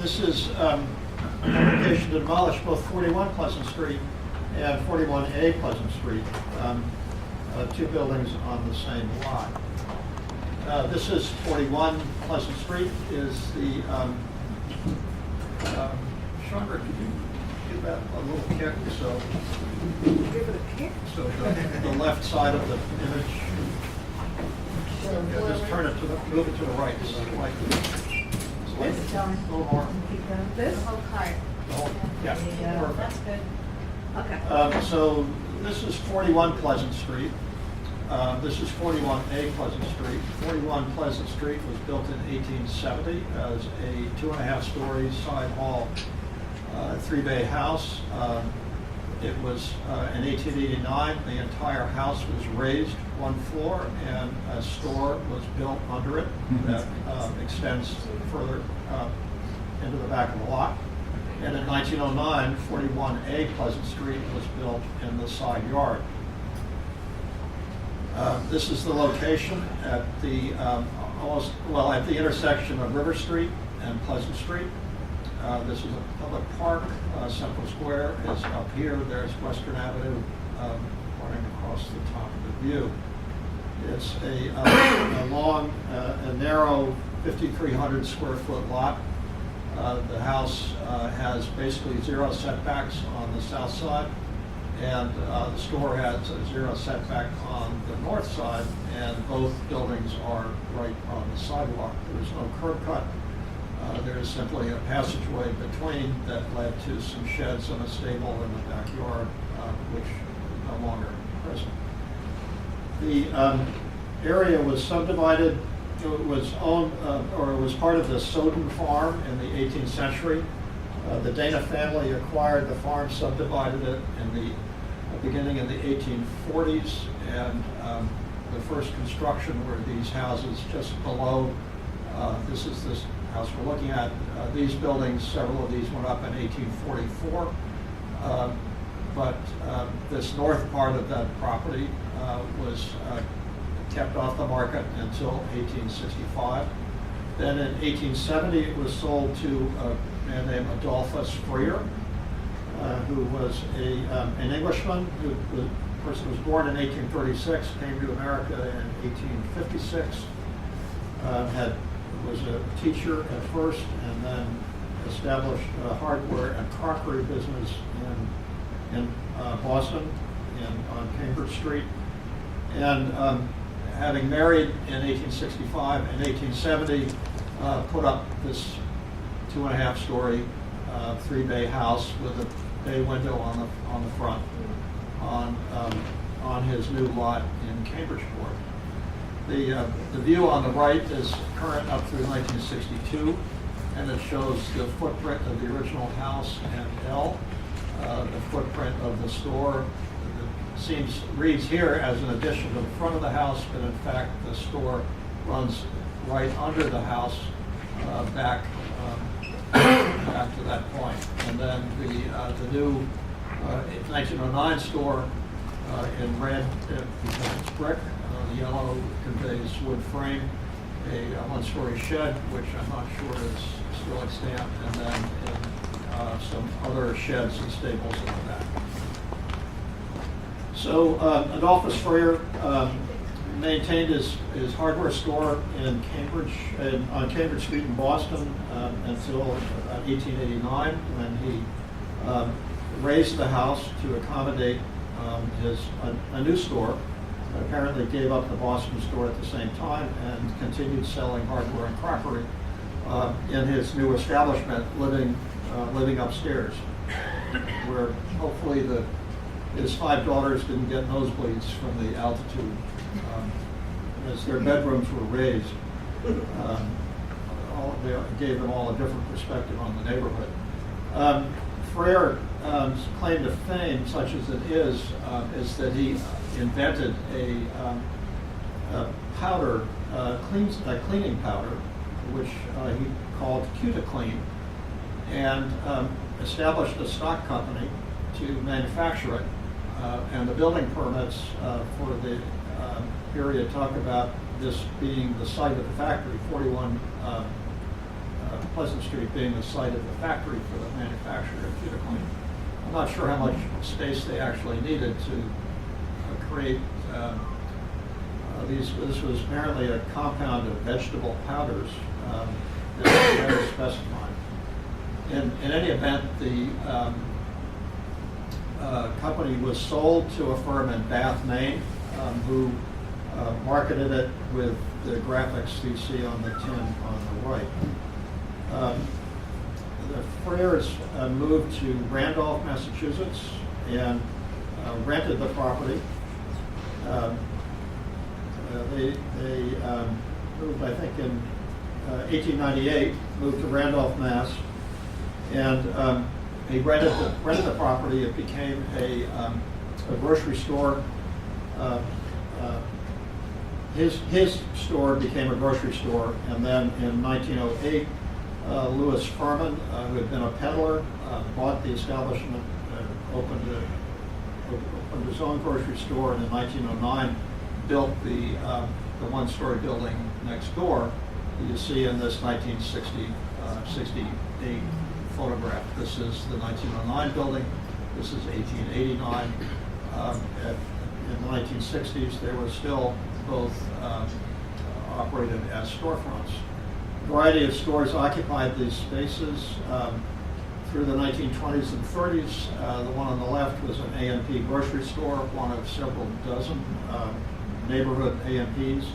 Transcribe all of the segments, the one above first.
This is an application to demolish both 41 Pleasant Street and 41A Pleasant Street, two buildings on the same lot. This is 41 Pleasant Street, is the, Chandra, could you give that a little kick so, Give it a kick. so the left side of the image, yeah, just turn it to the, move it to the right, like This? a little more. This? The whole cart. Yeah, perfect. That's good. Okay. So this is 41 Pleasant Street. This is 41A Pleasant Street. 41 Pleasant Street was built in 1870 as a 2.5-story side hall, 3-bay house. It was in 1889, the entire house was raised one floor, and a store was built under it that extends further into the back of the lot. And in 1909, 41A Pleasant Street was built in the side yard. This is the location at the at the intersection of River Street and Pleasant Street. This is a public park. Central Square is up here. There's Western Avenue running across the top of the view. It's a long, a narrow 5,300 square foot lot. The house has basically 0 setbacks on the south side, and the store has a 0 setback on the north side, and both buildings are right on the sidewalk. There's no curb cut. There's simply a passageway between that led to some sheds and a stable in the backyard, which is no longer present. The area was subdivided. It was owned, or it was part of the Soden farm in the 18th century. The Dana family acquired the farm, subdivided it in the beginning in the 1840s, and the first construction were these houses just below. This is this house we're looking at. These buildings, several of these went up in 1844, but this north part of that property was kept off the market until 1865. Then in 1870, it was sold to a man named Adolphus Freer, who was an Englishman. The person was born in 1836, came to America in 1856, was a teacher at first, and then established a hardware and crockery business in Boston, on Cambridge Street. And having married in 1865 and 1870, put up this 2.5-story 3-bay house with a bay window on the front on his new lot in Cambridgeport. The view on the right is current up through 1962, and it shows the footprint of the original house and the footprint of the store. Reads here as an addition to the front of the house, but in fact the store runs right under the house back to that point. And then the new 1909 store in red, because it's brick, the yellow conveys wood frame, a 1-story shed, which I'm not sure is still extant, and then some other sheds and stables in the back. So Adolphus Freer maintained his hardware store in Cambridge, on Cambridge Street in Boston until 1889, when he raised the house to accommodate a new store. Apparently gave up the Boston store at the same time and continued selling hardware and crockery in his new establishment, living upstairs, where hopefully his 5 daughters didn't get nosebleeds from the altitude, as their bedrooms were raised. They gave them all a different perspective on the neighborhood. Frere's claim to fame, such as it is that he invented a powder, cleaning powder, which he called Cutaclean, and established a stock company to manufacture it. And the building permits for the period talk about this being the site of the factory, 41 Pleasant Street being the site of the factory for the manufacturer of Futacoin. I'm not sure how much space they actually needed to create these. This was apparently a compound of vegetable powders that was never specified. In any event, the company was sold to a firm in Bath, Maine, who marketed it with the graphics you see on the tin on the right. The Freers moved to Randolph, Massachusetts, and rented the property. They moved, I think, in 1898, moved to Randolph, Mass, and he rented the property. It became a grocery store. His store became a grocery store, and then in 1908, Louis Furman, who had been a peddler, bought the establishment, opened his own grocery store, and in 1909 built the one-story building next door that you see in this 1968 photograph. This is the 1909 building. This is 1889. In the 1960s, they were still both operated as storefronts. A variety of stores occupied these spaces through the 1920s and 30s. The one on the left was an A&P grocery store, one of several dozen neighborhood A&Ps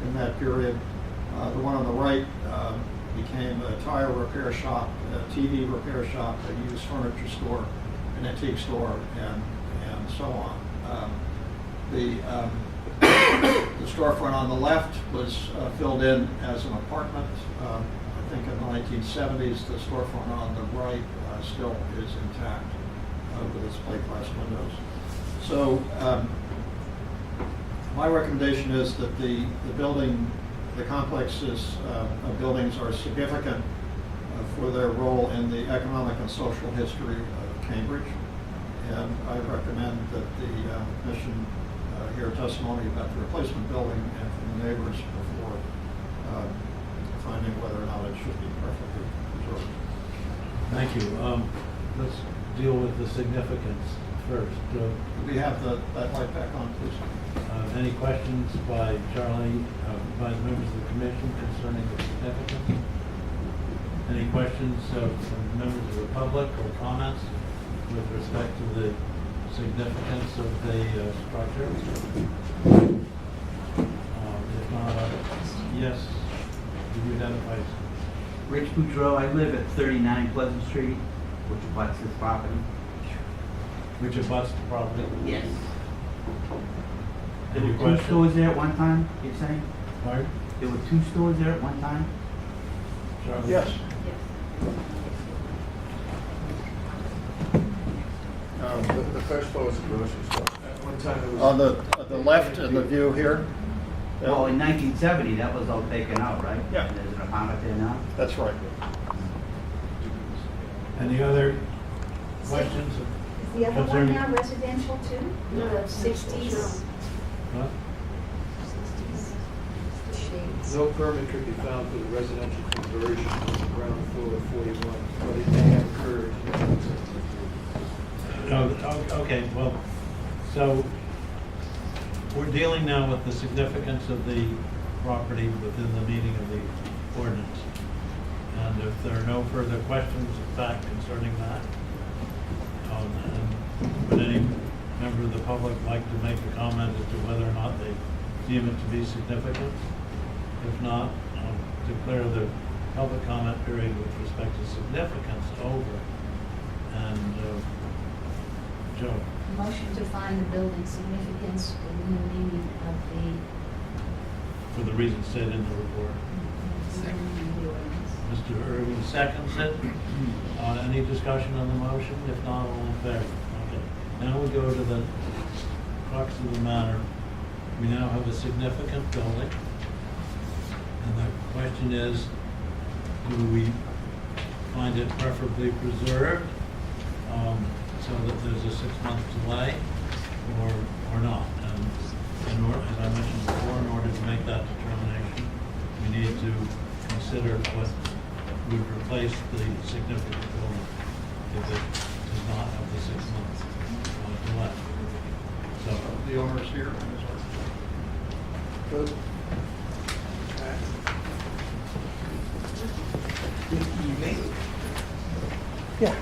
in that period. The one on the right became a tire repair shop, a TV repair shop, a used furniture store, an antique store, and so on. The storefront on the left was filled in as an apartment. I think in the 1970s, the storefront on the right still is intact with its plate glass windows. So my recommendation is that the complexes of buildings are significant for their role in the economic and social history of Cambridge. And I recommend that the commission hear testimony about the replacement building and from the neighbors before finding whether or not it should be perfectly preserved. Thank you. Let's deal with the significance first. Do we have that light back on, please? Any questions by Charlie, by the members of the commission concerning the significance? Any questions from members of the public or comments with respect to the significance of the structure? If not, yes, would you identify yourself? Rich Boudreau, I live at 39 Pleasant Street, which abuts this property. Which abuts the property? Yes. Any There were two questions? stores there at one time, you're saying? Pardon? There were two stores there at one time? Charlie? Yes. The first floor was a grocery store. At one time it was. On the left in the view here? Well, in 1970, that was all taken out, right? Yeah. And there's an apartment there now? That's right. Any other questions? Is the other one Concerning- now residential too? No, The it's 60s? Huh? 60s shades. No permit could be found for the residential conversion on the ground floor of 41, but it may have occurred. Okay, well, so we're dealing now with the significance of the property within the meaning of the ordinance. And if there are no further questions of fact concerning that, and would any member of the public like to make a comment as to whether or not they deem it to be significant? If not, I'll declare the public comment period with respect to significance over. And Joe? Motion to find the building significance within the meaning of For the reasons stated in the report. the ordinance. Mr. Irwin seconds it. Any discussion on the motion? If not, all in favor? Okay. Now we go to the crux of the matter. We now have a significant building. And the question is, do we find it preferably preserved so that there's a 6-month delay or not? And as I mentioned before, in order to make that determination, we need to consider what would replace the significant building if it does not have the 6 months delay. So, The owner's here. Good. Good evening. Yeah.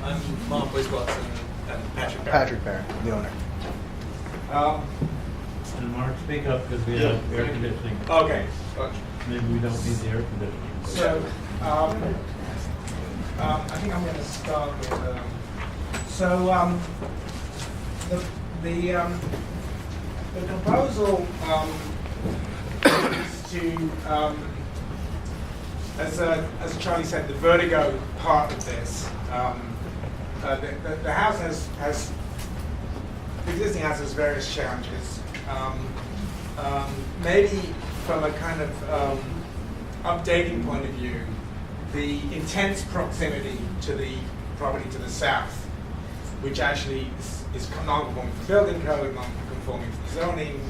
I'm Mark Wiswatson and Patrick Barrett. Patrick Barrett, the owner. and Mark, speak up because we have air conditioning. Okay, gotcha. Maybe we don't need the air conditioning. So, I think I'm going to start with, the proposal is to, as Charlie said, the vertigo part of this. The house has the existing house has various challenges. Maybe from a kind of updating point of view, the intense proximity to the property to the south, which actually is non-conforming to the building code, non-conforming to the zoning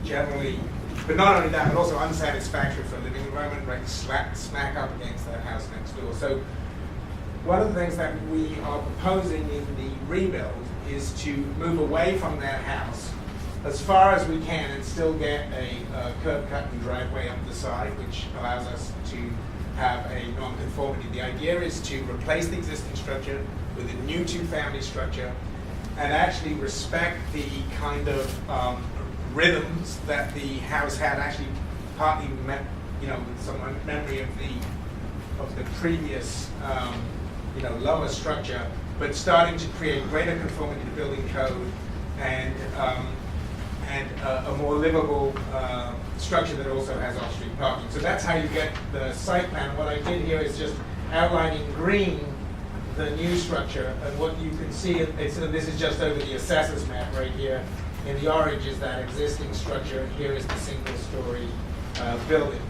generally, but not only that, but also unsatisfactory for a living environment, right smack up against that house next door. So one of the things that we are proposing in the rebuild is to move away from that house as far as we can and still get a curb cut and driveway up the side, which allows us to have a non-conformity. The idea is to replace the existing structure with a new two-family structure and actually respect the kind of rhythms that the house had, actually partly with some memory of the previous lower structure, but starting to create greater conformity to building code and a more livable structure that also has off-street parking. So that's how you get the site plan. What I did here is just outline in green the new structure, and what you can see, this is just over the assessor's map right here. In the orange is that existing structure, and here is the single-story building.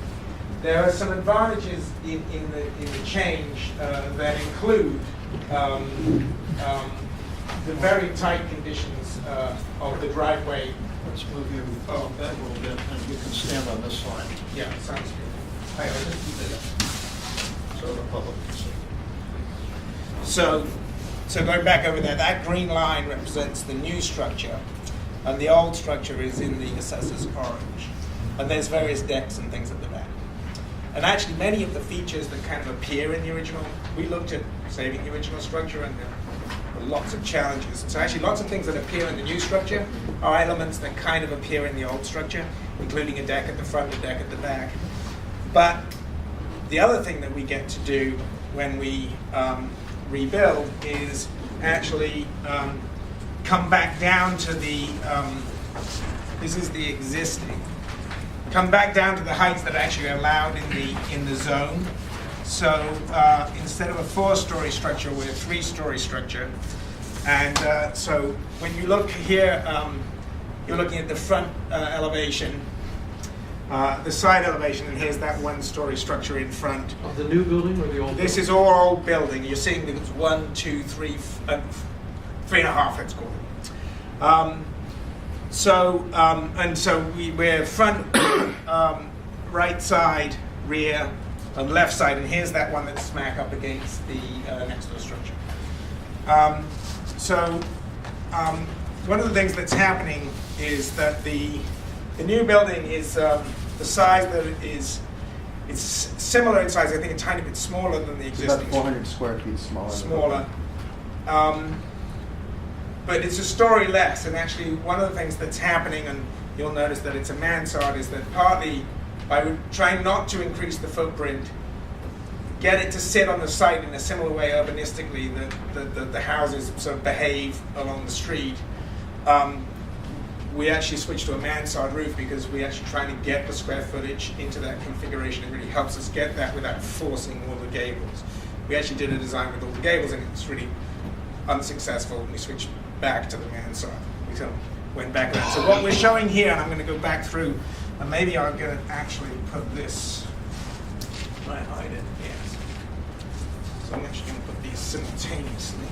There are some advantages in the change that include the very tight conditions of the driveway. Let's move you back a little bit, and you can stand on this side, Yeah, sounds good. I'll just keep it up. so the public can see. So going back over there, that green line represents the new structure, and the old structure is in the assessor's orange. And there's various decks and things at the back. And actually, many of the features that kind of appear in the original, we looked at saving the original structure, and there were lots of challenges. So actually, lots of things that appear in the new structure are elements that kind of appear in the old structure, including a deck at the front, a deck at the back. But the other thing that we get to do when we rebuild is actually come back down to the, this is the existing, come back down to the heights that are actually allowed in the zone. So instead of a 4-story structure, we're a 3-story structure. And so when you look here, you're looking at the front elevation, the side elevation, and here's that 1-story structure in front. Of the new building or the old? This is all old building. You're seeing that it's 1, 2, 3, 3.5, let's call it. We're front, right side, rear, and left side, and here's that one that's smack up against the next door structure. One of the things that's happening is that the new building is the size that it is. It's similar in size. I think a tiny bit smaller than the It's existing. about 400 square feet smaller. Smaller. But it's a story less, and actually one of the things that's happening, and you'll notice that it's a mansard, is that partly by trying not to increase the footprint, get it to sit on the site in a similar way urbanistically that the houses sort of behave along the street. We actually switched to a mansard roof because we actually trying to get the square footage into that configuration. It really helps us get that without forcing all the gables. We actually did a design with all the gables, and it's really unsuccessful. We switched back to the mansard. We sort of went back around. So what we're showing here, and I'm going to go back through, and maybe I'm going to actually put this, might hide it, yes. So I'm actually going to put these simultaneously.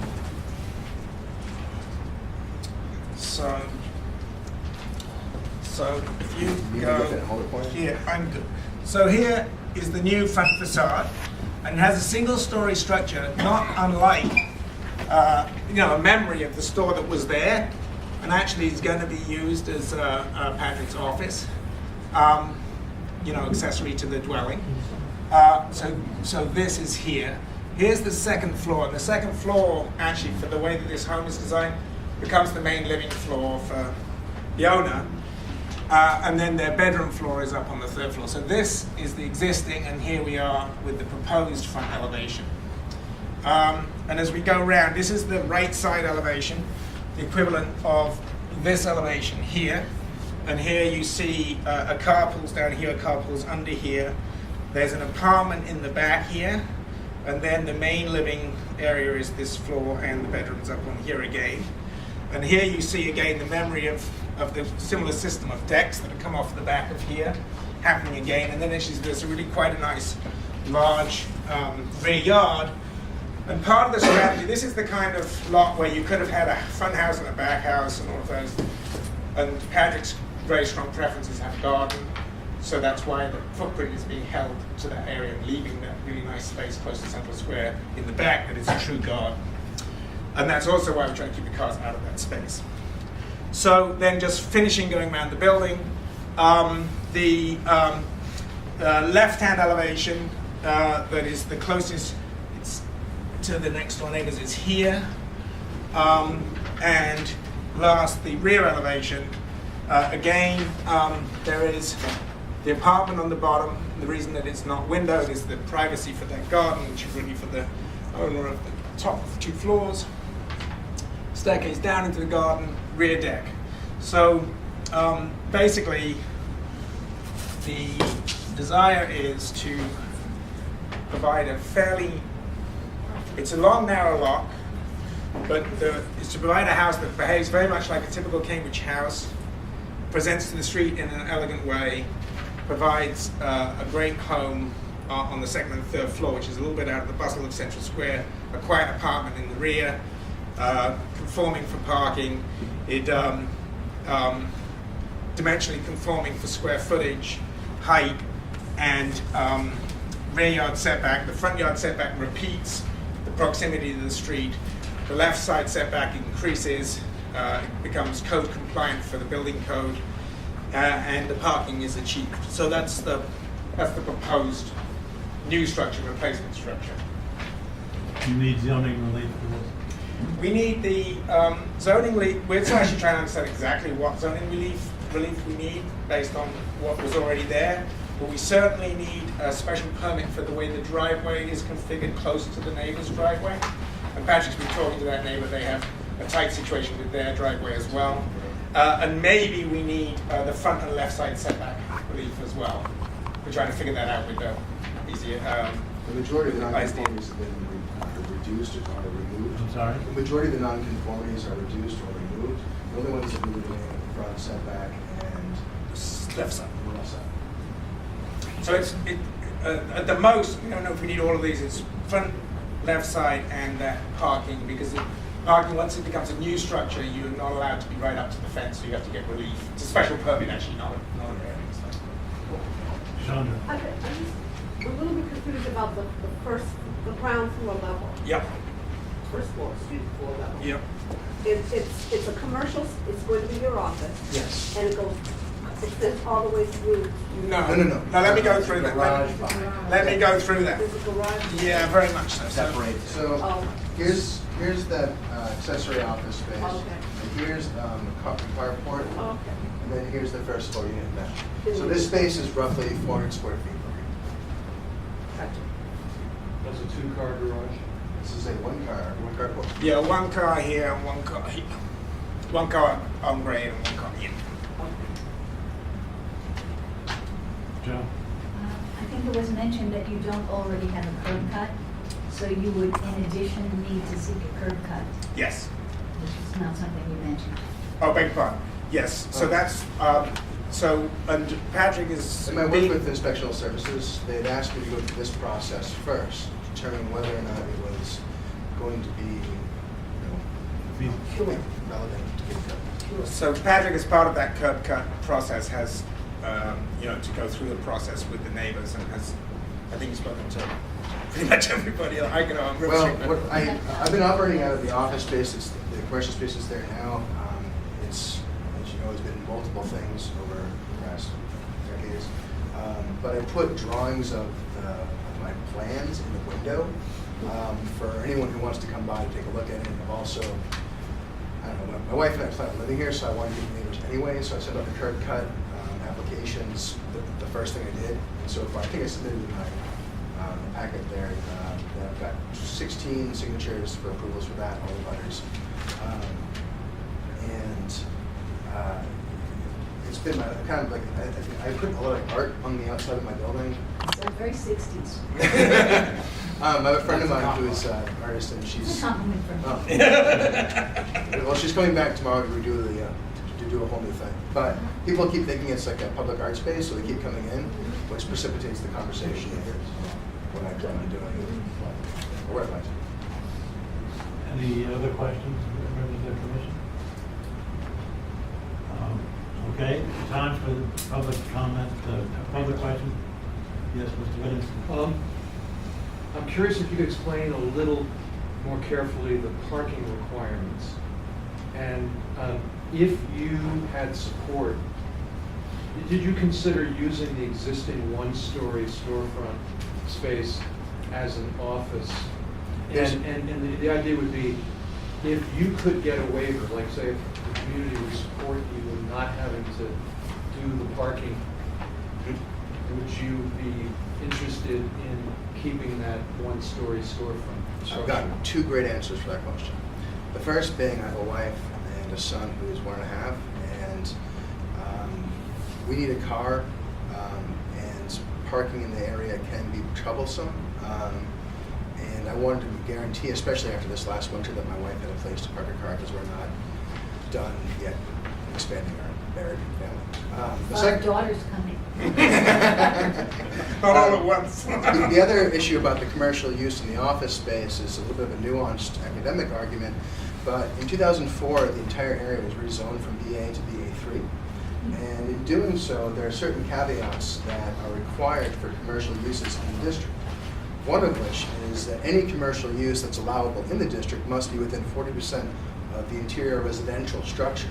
So if you You go need to hold it for you? here, I'm good. So here is the new front facade, and it has a single-story structure, not unlike, a memory of the store that was there, and actually is going to be used as Patrick's office, accessory to the dwelling. So this is here. Here's the second floor, and the second floor, actually, for the way that this home is designed, becomes the main living floor for the owner. And then their bedroom floor is up on the third floor. So this is the existing, and here we are with the proposed front elevation. And as we go around, this is the right side elevation, the equivalent of this elevation here. And here you see a car pulls down here, a car pulls under here. There's an apartment in the back here. And then the main living area is this floor, and the bedroom's up on here again. And here you see again the memory of the similar system of decks that have come off the back of here happening again. And then actually there's really quite a nice large rear yard. And part of the strategy, this is the kind of lot where you could have had a front house and a back house and all of those. And Patrick's very strong preferences have garden. So that's why the footprint is being held to that area and leaving that really nice space close to Central Square in the back that is a true garden. And that's also why we're trying to keep the cars out of that space. So then just finishing going around the building, the left-hand elevation that is the closest to the next door neighbors is here. And last, the rear elevation. Again, there is the apartment on the bottom. The reason that it's not windowed is the privacy for that garden, which is really for the owner of the top 2 floors. Staircase down into the garden, rear deck. So basically, the desire is to provide a it's a long, narrow lot, but it's to provide a house that behaves very much like a typical Cambridge house, presents to the street in an elegant way, provides a great home on the second and third floor, which is a little bit out of the bustle of Central Square, a quiet apartment in the rear, conforming for parking, dimensionally conforming for square footage, height, and rear yard setback. The front yard setback repeats the proximity to the street. The left side setback increases, becomes code compliant for the building code, and the parking is achieved. So that's the proposed new structure, replacement structure. You need zoning relief for this? We need the zoning relief. We're actually trying to understand exactly what zoning relief we need based on what was already there. But we certainly need a special permit for the way the driveway is configured closer to the neighbor's driveway. And Patrick's been talking to that neighbor. They have a tight situation with their driveway as well. And maybe we need the front and left side setback relief as well. We're trying to figure that out with the easier. The majority of the ISD. nonconformities have been reduced or removed. I'm sorry? The majority of the nonconformities are reduced or removed. The only ones that move are the front setback and Left side. the left side. So at the most, we don't know if we need all of these. It's front, left side, and that parking, because the parking, once it becomes a new structure, you're not allowed to be right up to the fence, so you have to get relief. It's a special permit, actually, not a variance. Chandra? I'm just a little bit confused about the ground floor level, Yep, first floor, street floor level. yep. It's a commercial, it's going to be your office, Yes. and it extends all the way through. No. No. Now let me go through that. Garage Let me go through that. There's a garage. Yeah, very much so. Separated. So Oh. here's that accessory office space. Okay. And here's carport. Okay. And then here's the first floor unit now. So this space is roughly 400 square feet. Gotcha. That's a 2-car garage. This is a one carport. Yeah, one car here and one car here. One car on grade and one car here. Joe? I think it was mentioned that you don't already have a curb cut, so you would in addition need to seek a curb cut, Yes. which is not something you mentioned. Oh, beg your pardon. Yes. So that's and Patrick is. In my work with inspectional services, they had asked me to go through this process first, to determine whether or not it was going to be, relevant to get done. Sure. So Patrick, as part of that curb cut process, has, to go through the process with the neighbors and has, I think, spoken to pretty much everybody. On River Well, Street. I've been operating out of the office space, the commercial space is there now. It's, as you know, it's been multiple things over the past decades. But I put drawings of my plans in the window for anyone who wants to come by to take a look at it. I've also, I don't know, my wife and I plan on living here, so I wanted to get neighbors anyway, so I sent out the curb cut applications, the first thing I did. And so far, I think I submitted in my packet there. I've got 16 signatures for approvals for that, all the letters. It's been kind of like, I put a lot of art on the outside of my building. So very 60s. I have a friend of mine who is an artist, and It's a she's compliment from oh. me. Well, she's coming back tomorrow to redo to do a whole new thing. But people keep thinking it's like a public art space, so they keep coming in, which precipitates the conversation of what I plan on doing, or what I'd like to. Any other questions, members of the commission? Okay, time for the public comment, public question. Yes, Mr. Whittington. I'm curious if you could explain a little more carefully the parking requirements. And if you had support, did you consider using the existing one-story storefront space as an office? Yes. And the idea would be, if you could get a waiver, like say if the community would support you in not having to do the parking, would you be interested in keeping that one-story storefront I've structure? gotten two great answers for that question. The first being I have a wife and a son who is 1.5, and we need a car, and parking in the area can be troublesome. And I wanted to guarantee, especially after this last winter, that my wife had a place to park her car because we're not done yet expanding our married family. The Our second, daughter's coming. Not all at once. the other issue about the commercial use in the office space is a little bit of a nuanced academic argument, but in 2004, the entire area was rezoned from BA to BA3. And in doing so, there are certain caveats that are required for commercial uses in the district. One of which is that any commercial use that's allowable in the district must be within 40% of the interior residential structure.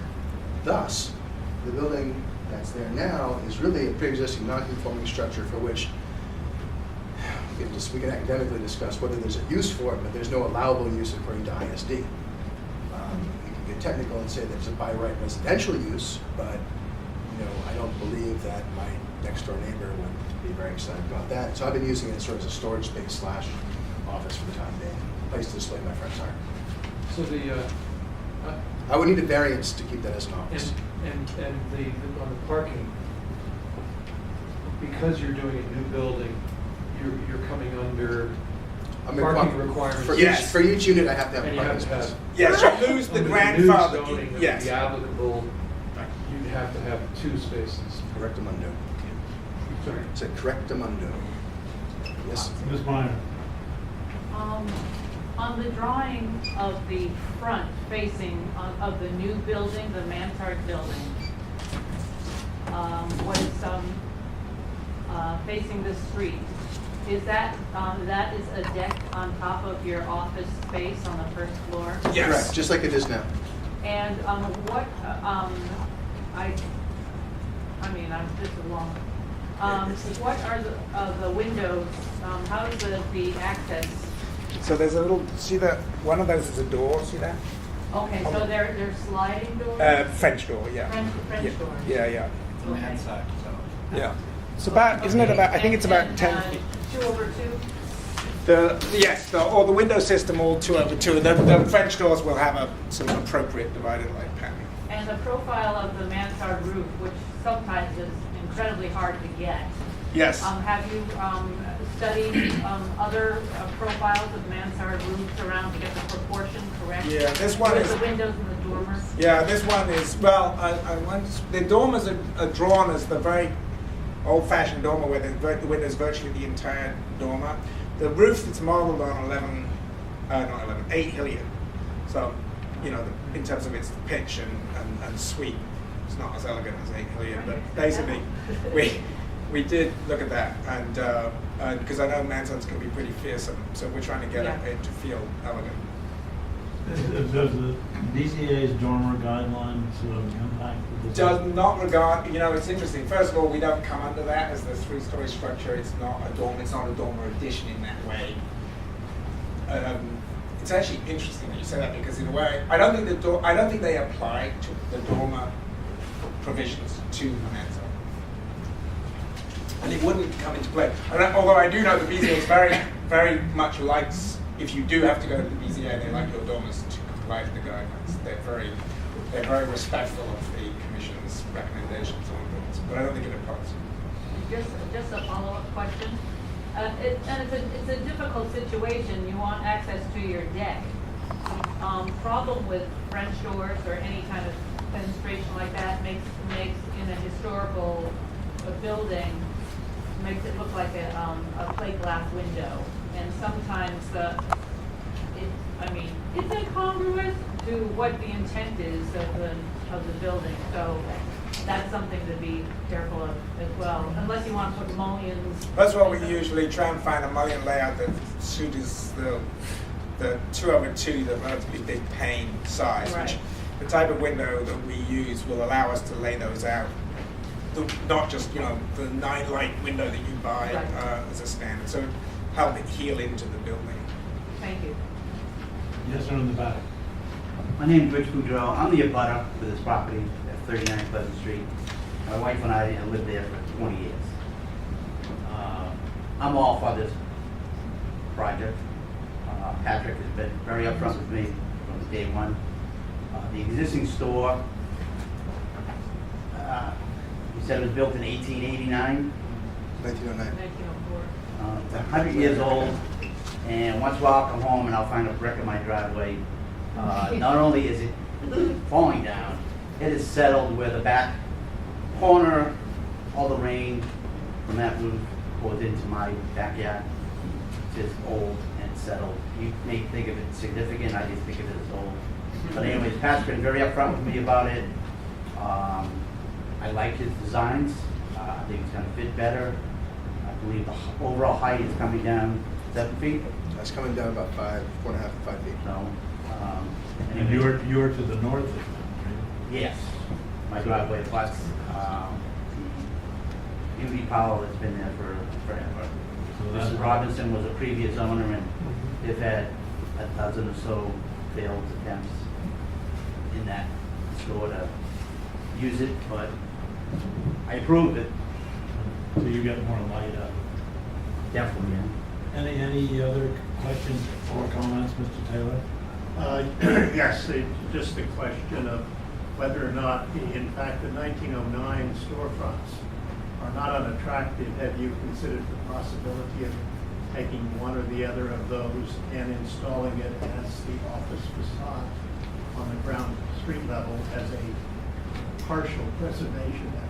Thus, the building that's there now is really a pre-existing non-conforming structure for which we can academically discuss whether there's a use for it, but there's no allowable use according to ISD. You can get technical and say there's a by right residential use, but I don't believe that my next door neighbor would be very excited about that. So I've been using it sort of as a storage space / office for the time being, a place to display my friend's art. So I would need a variance to keep that as an office. and on the parking, because you're doing a new building, you're coming under I mean, parking requirements. Yes. For each unit, I have to have a And you parking have to space. have. Yes, you lose the under grandfather. new zoning that Yes. would be applicable, you'd have to have 2 spaces. Correctamundo. Sorry. It's a correctamundo. Yes. Ms. Meyer. On the drawing of the front facing of the new building, the Mansard building, what is facing the street, is that is a deck on top of your office space on the first floor? Yes. Correct, just like it is now. And what, I'm just along. What are the windows, how is the access? So there's a little, see that, one of those is a door, see that? Okay, so they're sliding doors? French door, yeah. French Yeah, doors? yeah. Okay. Yeah. It's about, isn't it about, I think it's about 10 feet. 2 over 2? Or the window system all 2 over 2. The French doors will have a sort of appropriate divided light pattern. And the profile of the mansard roof, which sometimes is incredibly hard to get. Yes. Have you studied other profiles of mansard roofs around to get the proportion correct? Yeah, this one With is. the windows and the dormers? Yeah, this one is, well, the dormers are drawn as the very old-fashioned dormer where the window is virtually the entire dormer. The roof that's modeled on 8 Hilliard. So you know, in terms of its pitch and sweep, it's not as elegant as 8 Hilliard. But basically, we did look at that, and because I know Mantons can be pretty fearsome, so we're trying to get it to feel elegant. Does the BZA's dormer guidelines impact the design? Does not regard, you know, it's interesting. First of all, we don't come under that as the 3-story structure. It's not a dormer addition in that way. It's actually interesting that you say that, because in a way, I don't think they apply to the dormer provisions to Manton. And it wouldn't come into play. Although I do know the BZA is very, very much likes, if you do have to go to the BZA, they like your dormers to comply with the guidelines. They're very respectful of the Commission's recommendations on dormers, but I don't think it applies. Just a follow-up question. It's a difficult situation. You want access to your deck. Problem with French doors or any kind of fenestration like that makes in a historical building, makes it look like a plate glass window. And sometimes it's incongruous to what the intent is of the building. So that's something to be careful of as well, unless you want to put mullions. That's what we usually try and find, a mullion layout that suits the 2/2, the relatively big pane size, Right. which the type of window that we use will allow us to lay those out. Not just, you know, the 9-light window that you buy Right. as a standard. So help it heal into the building. Thank you. Yes, sir, in the back. My name is Rich Boudreau. I'm the abutter for this property at 39 Pleasant Street. My wife and I have lived there for 20 years. I'm all for this project. Patrick has been very upfront with me from day one. The existing store, he said it was built in 1889. 1909. 1904. It's 100 years old, and once in a while I'll come home and I'll find a brick in my driveway. Not only is it falling down, it is settled where the back corner, all the rain from that roof goes into my backyard. It's just old and settled. You may think of it significant, I just think of it as old. But anyways, Pat's been very upfront with me about it. I like his designs. I think it's gonna fit better. I believe the overall height is coming down 7 feet, That's coming down about 4.5 to 5 feet. so. And anyway. you're to the north of them, Yes, my driveway plus the UV Power that's been there forever. right? So that's Mrs. Robinson was a previous owner, and they've had a dozen or so failed attempts in that store to use it, but I approve it, So you get more light out of definitely. Yeah. it. Any other questions or comments, Mr. Taylor? Yes, just a question of whether or not, in fact, the 1909 storefronts are not unattractive. Have you considered the possibility of taking one or the other of those and installing it as the office facade on the ground street level as a partial preservation effort?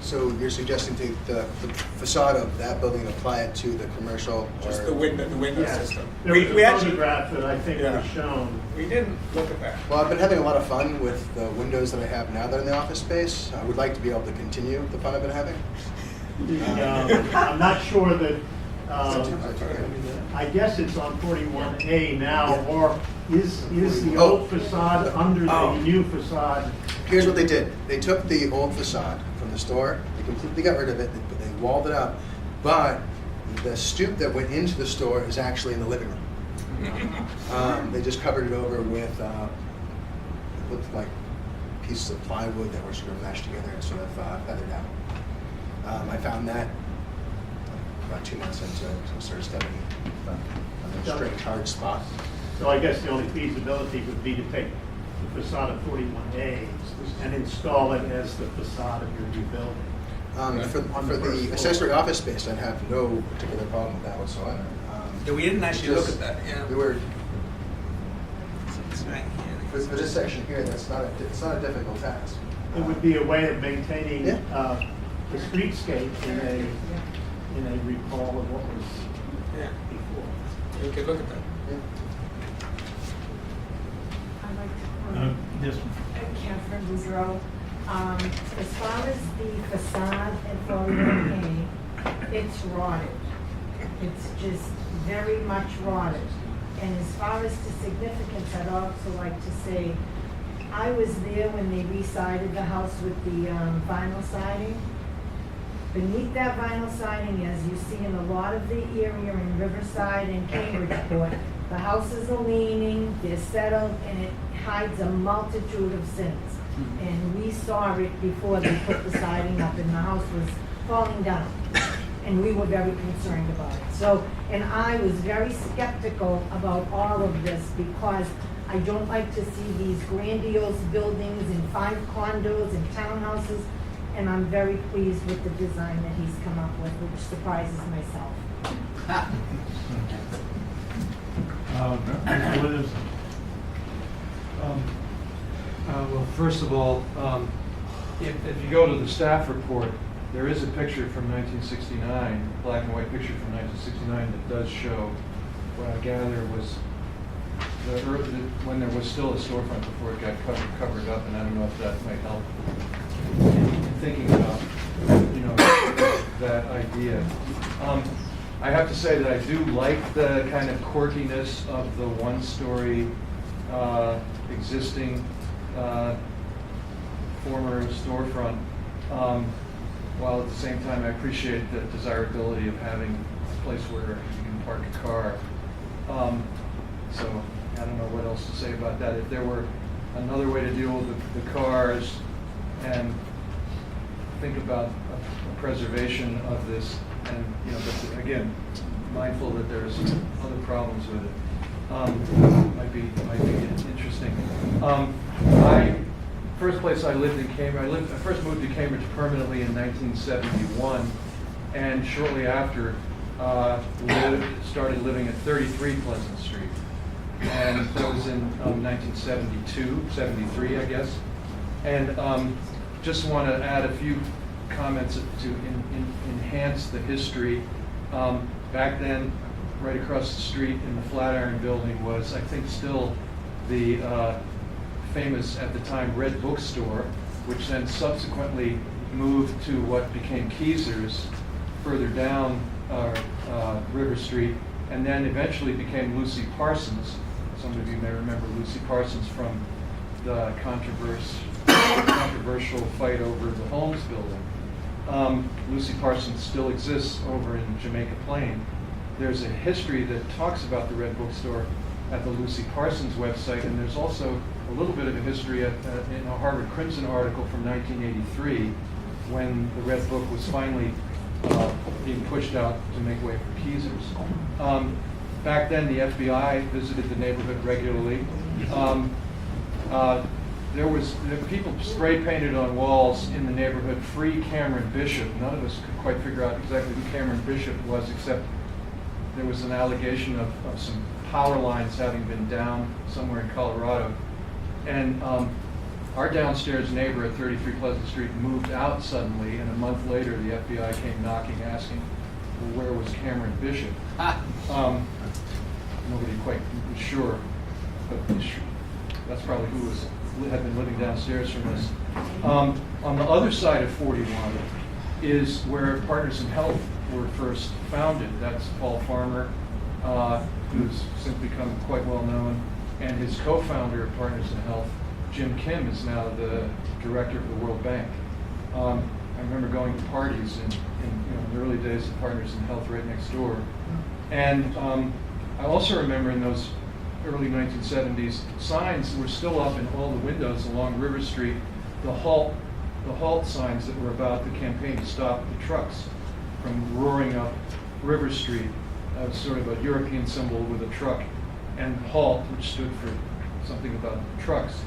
So you're suggesting the facade of that building, apply it to the commercial? Just or- the window Yes. system. There was We a actually, photograph that I think Yeah. was shown. we didn't look at that. Well, I've been having a lot of fun with the windows that I have now that are in the office space. I would like to be able to continue the fun I've been having. I'm not sure that, Is that too bad? I guess it's on 41A now, Yeah. or is the Oh. old facade under Oh. the new facade? Here's what they did. They took the old facade from the store, they completely got rid of it, they walled it up, but the stoop that went into the store is actually in the living room. They just covered it over with, it looked like pieces of plywood that were sort of mashed together and sort of feathered out. I found that about 2 months into it, so I started stepping on a strange hard spot. So I guess the only feasibility would be to take the facade of 41A and install it as the facade of your new building. For the accessory office space, I'd have no particular problem with that whatsoever. Yeah, we didn't actually look at that, We were, It's right here. for this section here, it's not a difficult task. It would be a way of maintaining Yeah. the streetscape in a recall of what was Yeah, before. we could look at that. Yeah. like to? Yes, Catherine Boudreau. As far as the facade at 41A, it's rotted. It's just very much rotted. And as far as the significance, I'd also like to say, I was there when they re-sided the house with the vinyl siding. Beneath that vinyl siding, as you see in a lot of the area in Riverside and Cambridgeport, the houses are leaning, they're settled, and it hides a multitude of sins. And we saw it before they put the siding up, and the house was falling down. And we were very concerned about it. So, and I was very skeptical about all of this because I don't like to see these grandiose buildings and 5 condos and townhouses. And I'm very pleased with the design that he's come up with, which surprises myself. Mr. Williams? Well, first of all, if you go to the staff report, there is a picture from 1969, black and white picture from 1969 that does show what I gather was when there was still a storefront before it got covered up, and I don't know if that might help in thinking about, that idea. I have to say that I do like the kind of quirkiness of the one-story existing former storefront, while at the same time I appreciate the desirability of having a place where you can park a car. So I don't know what else to say about that. If there were another way to deal with the cars and think about a preservation of this, and but again, mindful that there's other problems with it, might be interesting. First place I lived in Cambridge, I first moved to Cambridge permanently in 1971, and shortly after started living at 33 Pleasant Street, and that was in 1972, 73, I guess. And just want to add a few comments to enhance the history. Back then, right across the street in the Flatiron Building was, I think, still the famous, at the time, Red Bookstore, which then subsequently moved to what became Keezer's further down River Street, and then eventually became Lucy Parsons. Some of you may remember Lucy Parsons from the controversial fight over the Holmes building. Lucy Parsons still exists over in Jamaica Plain. There's a history that talks about the Red Bookstore at the Lucy Parsons website, and there's also a little bit of a history in a Harvard Crimson article from 1983 when the Red Book was finally being pushed out to make way for Keezer's. Back then, the FBI visited the neighborhood regularly. There was people spray painted on walls in the neighborhood, "Free Cameron Bishop." None of us could quite figure out exactly who Cameron Bishop was, except there was an allegation of some power lines having been down somewhere in Colorado. And our downstairs neighbor at 33 Pleasant Street moved out suddenly, and a month later the FBI came knocking, asking, well, where was Cameron Bishop? Nobody quite was sure, but that's probably who had been living downstairs from us. On the other side of 41 is where Partners in Health were first founded. That's Paul Farmer, who's since become quite well known, and his co-founder of Partners in Health, Jim Kim, is now the director of the World Bank. I remember going to parties in the early days of Partners in Health right next door. And I also remember in those early 1970s, signs were still up in all the windows along River Street, the halt signs that were about the campaign to stop the trucks from roaring up River Street, sort of a European symbol with a truck, and halt, which stood for something about trucks.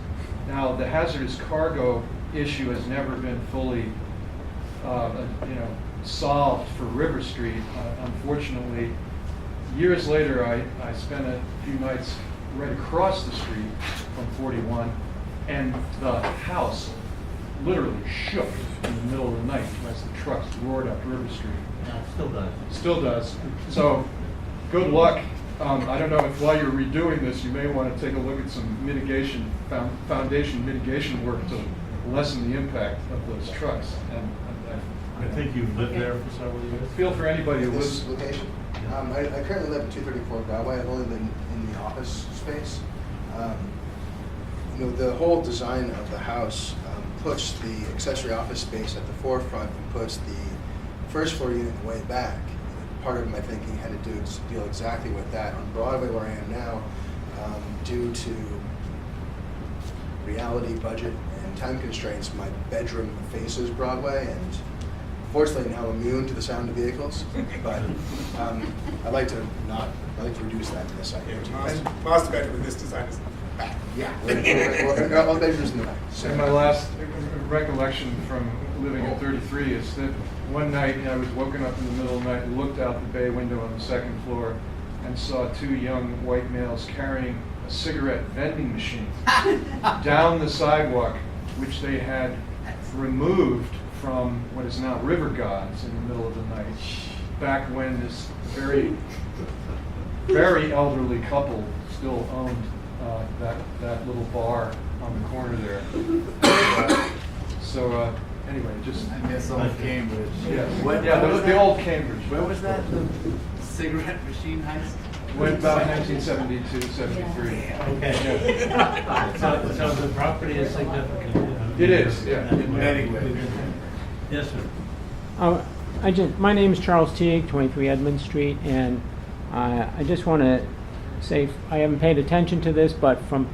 Now, the hazardous cargo issue has never been fully solved for River Street, unfortunately. Years later, I spent a few nights right across the street from 41, and the house literally shook in the middle of the night as the trucks roared up River Street. Still does. Still does. So, good luck I don't know if while you're redoing this, you may want to take a look at some mitigation, foundation mitigation work to lessen the impact of those trucks. And I think you've lived there for several years. feel for anybody who This lives. location? I currently live at 234 Broadway. I've only been in the office space. The whole design of the house puts the accessory office space at the forefront and puts the first floor unit way back. Part of my thinking had to deal exactly with that. On Broadway, where I am now, due to reality, budget, and time constraints, my bedroom faces Broadway, and fortunately now immune to the sound of vehicles. But I'd like to reduce that in this site. Master bedroom with this design is back. Yeah, all bedrooms in the back. So my last recollection from living at 33 is that one night I was woken up in the middle of the night and looked out the bay window on the second floor and saw two young white males carrying a cigarette vending machine down the sidewalk, which they had removed from what is now River Gods in the middle of the night, back when this very, very elderly couple still owned that little bar on the corner there. Anyway, just. I miss old Cambridge. The old Cambridge. Where was that, the cigarette machine heist? Went about 1972, 73. Okay. So the property is significant. It is, yeah. In many ways. Yes, sir. My name is Charles Teague, 23 Edmund Street, and I just want to say I haven't paid attention to this, but from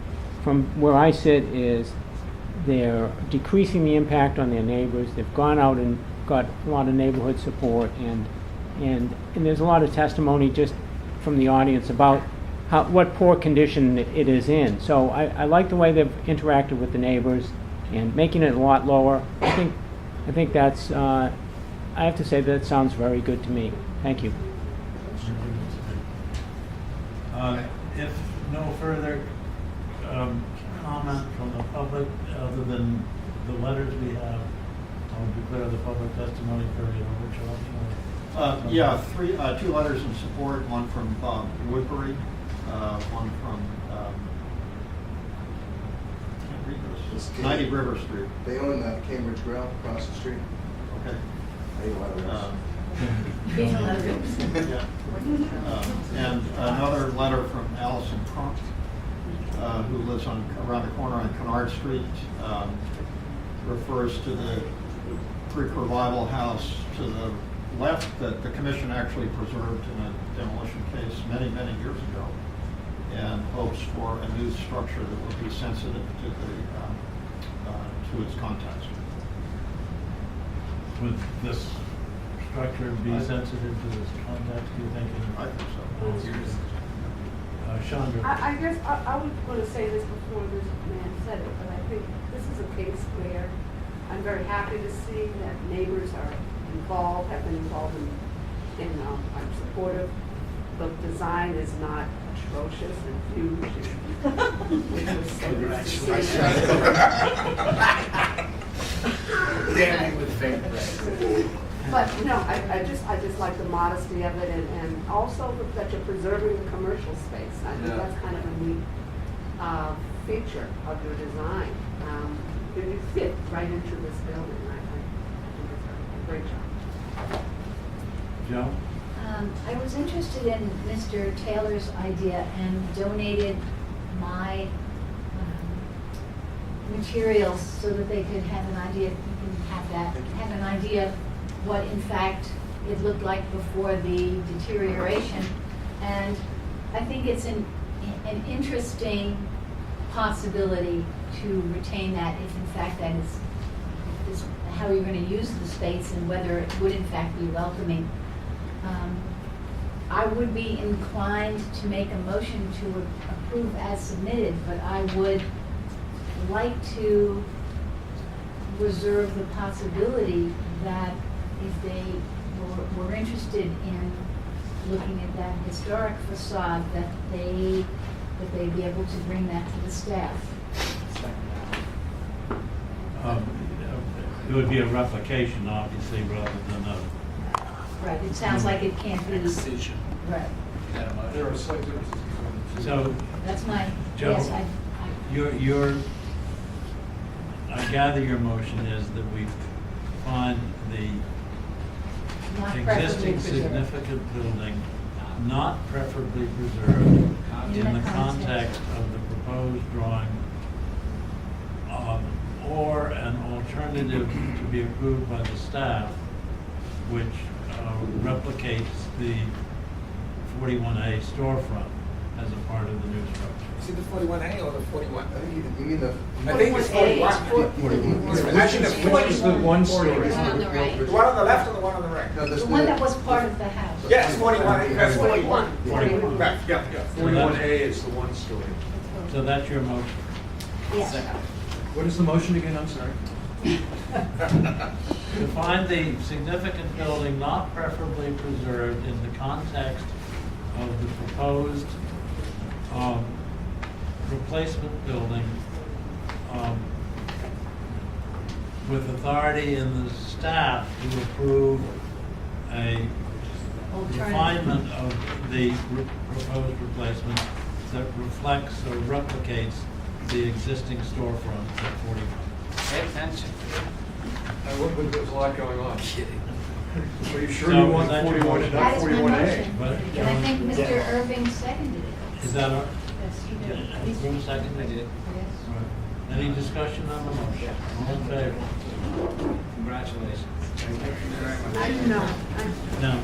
where I sit is they're decreasing the impact on their neighbors. They've gone out and got a lot of neighborhood support, and there's a lot of testimony just from the audience about what poor condition it is in. So I like the way they've interacted with the neighbors and making it a lot lower. I think that's I have to say that sounds very good to me. Thank you. If no further comment from the public, other than the letters we have, I'll declare the public testimony period over. Yeah, two letters in support, one from Bob Woodbury, one from, can't read this, 90 River Street. They own the Cambridge Grill across the street. Okay. I eat a lot of those. Yeah. And another letter from Allison Crump, who lives around the corner on Kennard Street, refers to the Greek Revival House to the left that the commission actually preserved in a demolition case many, many years ago, and hopes for a new structure that will be sensitive to its context. Would this structure be sensitive to this context, do you think? I think so. Chandra? I guess I was going to say this before this man said it, but I think this is a case where I'm very happy to see that neighbors are involved, have been involved in I'm supportive. The design is not atrocious and huge, which was so nice. Damning with faint praise. But no, I just like the modesty of it, and also that you're preserving the commercial space. I think that's kind of a neat feature of your design. You fit right into this building. I think it's a great job. Joe? I was interested in Mr. Taylor's idea and donated my materials so that they could have an idea, you can have an idea what in fact it looked like before the deterioration. And I think it's an interesting possibility to retain that if in fact that is how you're going to use the space and whether it would in fact be welcoming. I would be inclined to make a motion to approve as submitted, but I would like to reserve the possibility that if they were interested in looking at that historic facade, that they'd be able to bring that to the staff. It would be a replication, obviously, rather than a... Right, it sounds like it can't be... Excision. Right. that a motion? There are slight differences between the two. So, That's my, Joe, yes, I, I gather your motion is that we find the not preferably existing preserved. significant building not preferably preserved in the context of the proposed drawing, or an alternative to be approved by the staff, which replicates the 41A storefront as a part of the new structure. Is it the 41A or the 41? I think you mean the. I think it's 41. It's actually the Which is the one 41. story? The one on the right. The one on the left or the one on the right? No, The one that was part of the house. Yes, 41, that's 41. 41. Right, yeah, yeah. 41A is the one story. So that's your motion. Yes. What is the motion again? I'm sorry. To find the significant building not preferably preserved in the context of the proposed replacement building, with authority in the staff to approve a refinement of the proposed replacement that reflects or replicates the existing storefront at 41. Pay attention. There's a lot going on. Kidding. Are you sure So you want is that your 41 and motion? not That is my 41A? motion. But, And I think Mr. Irving seconded it. Is that our, Yes, he did. is there a second? I did. Yes. All right. Any discussion on the motion? All in favor? Congratulations. Thank you very much. I don't know. Now,